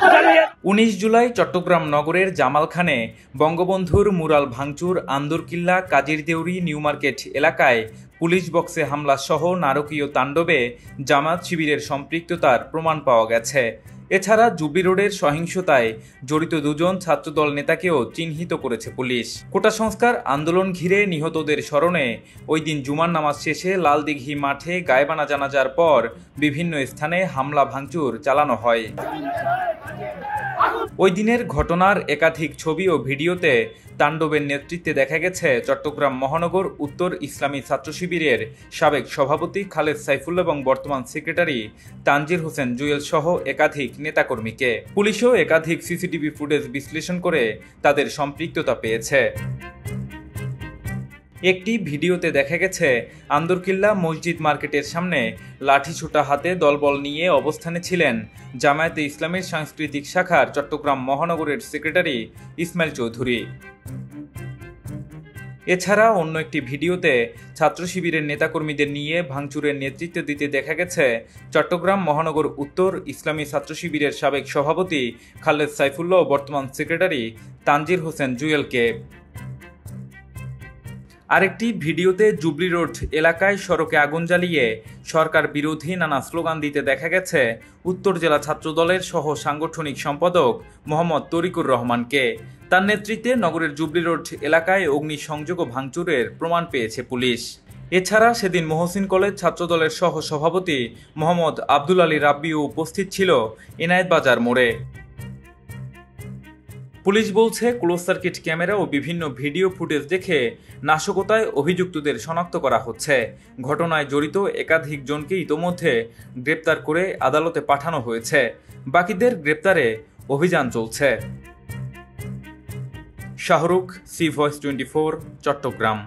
19 জুলাই চট্টগ্রাম নগরের জামালখানে বঙ্গবন্ধুর মুরাল ভাঙচুর, আন্দরকিল্লা, কাজীর দেউরি, নিউ মার্কেট এলাকায় পুলিশ বক্সে হামলা সহ নারকীয় তাণ্ডবে জামায়াত শিবিরের সম্পৃক্ততার প্রমাণ পাওয়া গেছে। এছাড়া জুবলি রোডের সহিংসতায় জড়িত দুজন ছাত্রদল নেতাকেও চিহ্নিত করেছে পুলিশ। কোটা সংস্কার আন্দোলন ঘিরে নিহতদের স্মরণে ওই দিন জুমার নামাজ শেষে লালদিঘি মাঠে গায়েবানা জানাজার পর বিভিন্ন স্থানে হামলা ভাঙচুর চালানো হয়। ওই দিনের ঘটনার একাধিক ছবি ও ভিডিওতে তাণ্ডবের নেতৃত্বে দেখা গেছে চট্টগ্রাম মহানগর উত্তর ইসলামী ছাত্র শিবিরের সাবেক সভাপতি খালেদ সাইফুল এবং বর্তমান সেক্রেটারি তানজির হোসেন জুয়েল সহ একাধিক নেতাকর্মীকে। পুলিশও একাধিক সিসিটিভি ফুটেজ বিশ্লেষণ করে তাদের সম্পৃক্ততা পেয়েছে। একটি ভিডিওতে দেখা গেছে আন্দরকিল্লা মসজিদ মার্কেটের সামনে লাঠিছোটা হাতে দলবল নিয়ে অবস্থানে ছিলেন জামায়াতে ইসলামীর সাংস্কৃতিক শাখার চট্টগ্রাম মহানগরের সেক্রেটারি ইসমাইল চৌধুরী। এছাড়া অন্য একটি ভিডিওতে ছাত্র শিবিরের নেতাকর্মীদের নিয়ে ভাঙচুরের নেতৃত্ব দিতে দেখা গেছে চট্টগ্রাম মহানগর উত্তর ইসলামী ছাত্র শিবিরের সাবেক সভাপতি খালেদ সাইফুল্লাহ ও বর্তমান সেক্রেটারি তানজির হোসেন জুয়েলকে। আরেকটি ভিডিওতে জুবলি রোড এলাকায় সড়কে আগুন জ্বালিয়ে সরকার বিরোধী নানা স্লোগান দিতে দেখা গেছে উত্তর জেলা ছাত্রদলের সহ সাংগঠনিক সম্পাদক মোহাম্মদ তরিকুর রহমানকে। তার নেতৃত্বে নগরের জুবলি রোড এলাকায় অগ্নিসংযোগ ও ভাঙচুরের প্রমাণ পেয়েছে পুলিশ। এছাড়া সেদিন মহসিন কলেজ ছাত্রদলের সহ সভাপতি মোহাম্মদ আব্দুল আলী রাব্বিও উপস্থিত ছিল এনায়েত বাজার মোড়ে। পুলিশ বলছে ক্লোজ সার্কিট ক্যামেরা ও বিভিন্ন ভিডিও ফুটেজ দেখে নাশকতায় অভিযুক্তদের শনাক্ত করা হচ্ছে। ঘটনায় জড়িত একাধিক জনকে ইতোমধ্যে গ্রেপ্তার করে আদালতে পাঠানো হয়েছে। বাকিদের গ্রেপ্তারে অভিযান চলছে। Shahrukh, C Voice 24, Chittagong.